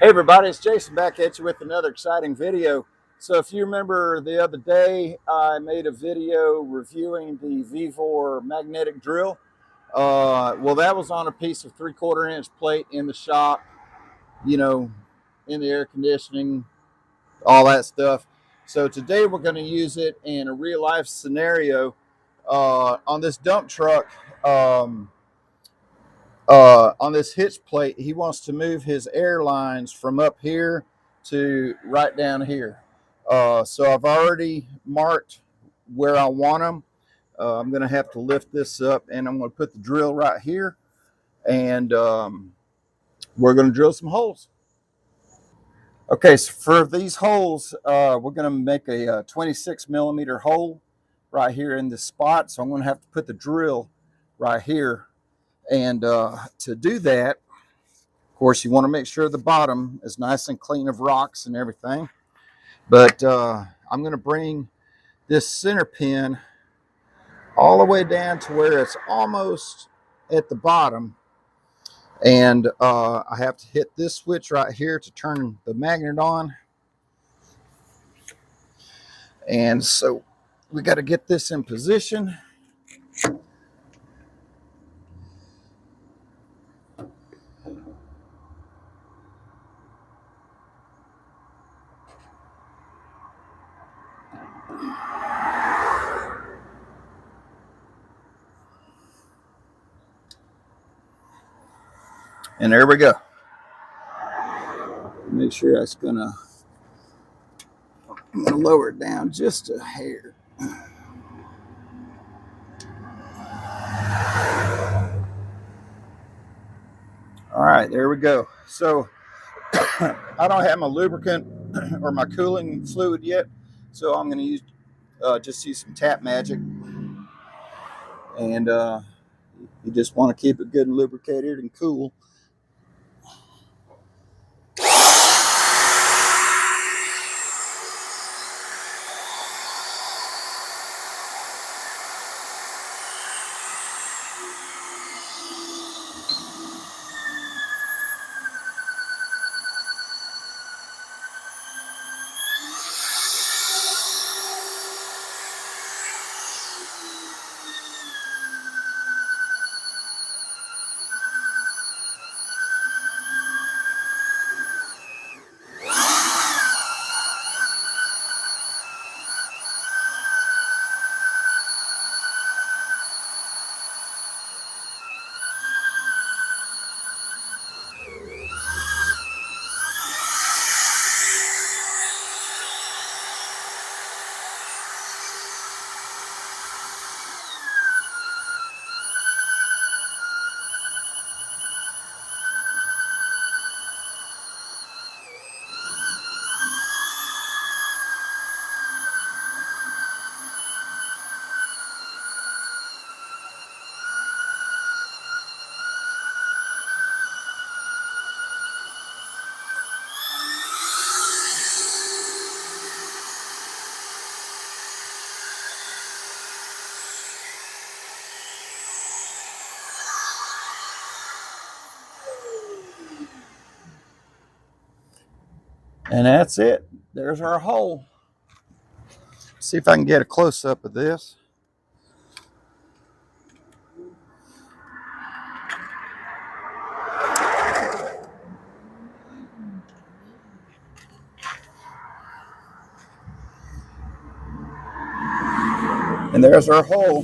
Hey everybody, it's Jason back at you with another exciting video. So if you remember the other day, I made a video reviewing the Vevor magnetic drill. Well, that was on a piece of 3/4 inch plate in the shop, you know, in the air conditioning, all that stuff. So today we're going to use it in a real life scenario on this dump truck. On this hitch plate, he wants to move his air lines from up here to right down here. So I've already marked where I want them. I'm going to have to lift this up, and I'm going to put the drill right here, and we're going to drill some holes. Okay, so for these holes, we're going to make a 26 millimeter hole right here in this spot. So I'm going to have to put the drill right here. And to do that, of course, you want to make sure the bottom is nice and clean of rocks and everything. But I'm going to bring this center pin all the way down to where it's almost at the bottom. And I have to hit this switch right here to turn the magnet on. And so we got to get this in position. And there we go. Make sure that's I'm gonna lower it down just a hair. All right, there we go. So I don't have my lubricant or my cooling fluid yet, so I'm gonna use just use some Tap Magic, and you just want to keep it good and lubricated and cool. And that's it. There's our hole. See if I can get a close-up of this. And there's our hole.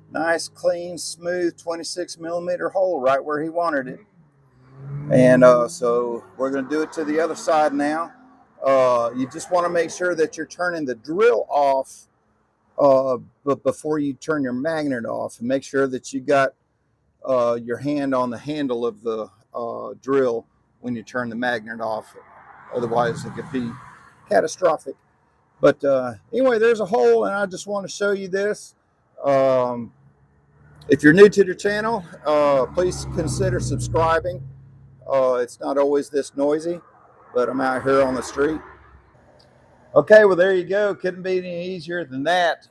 Nice, clean, smooth 26 millimeter hole right where he wanted it. And so we're going to do it to the other side now. You just want to make sure that you're turning the drill off but before you turn your magnet off, and make sure that you got your hand on the handle of the drill when you turn the magnet off. Otherwise, it could be catastrophic. But anyway, there's a hole, and I just want to show you this. If you're new to the channel, please consider subscribing. It's not always this noisy, but I'm out here on the street. Okay, well, there you go. Couldn't be any easier than that.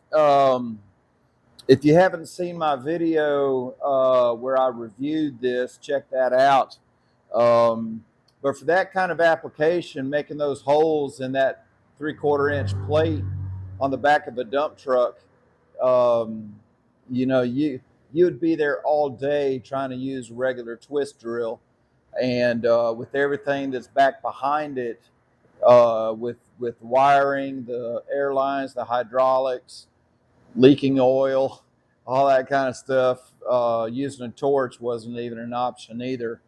If you haven't seen my video where I reviewed this, check that out. But But for that kind of application, making those holes in that 3/4 inch plate on the back of a dump truck, um, you know, you would be there all day trying to use a regular twist drill, and with everything that's back behind it, with wiring, the airlines, the hydraulics, leaking oil, all that kind of stuff. Using a torch wasn't even an option either.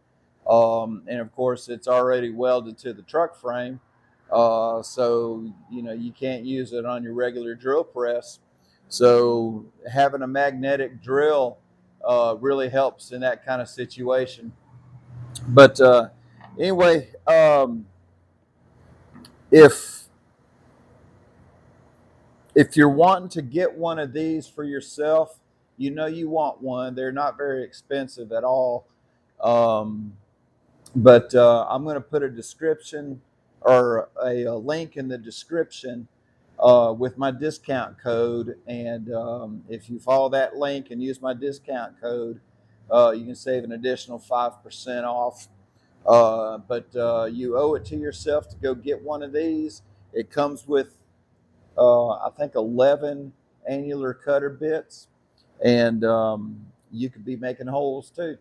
And of course, it's already welded to the truck frame. So, you know, you can't use it on your regular drill press. So having a magnetic drill really helps in that kind of situation. But anyway, if if you're wanting to get one of these for yourself, you know you want one. They're not very expensive at all. Um, but I'm going to put a description or a link in the description with my discount code. And if you follow that link and use my discount code, you can save an additional 5% off. But you owe it to yourself to go get one of these. It comes with I think 11 annular cutter bits, and you could be making holes too.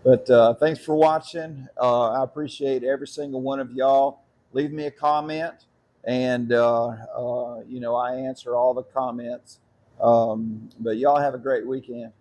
But thanks for watching. I appreciate every single one of y'all. Leave me a comment, and you know, I answer all the comments. But y'all have a great weekend.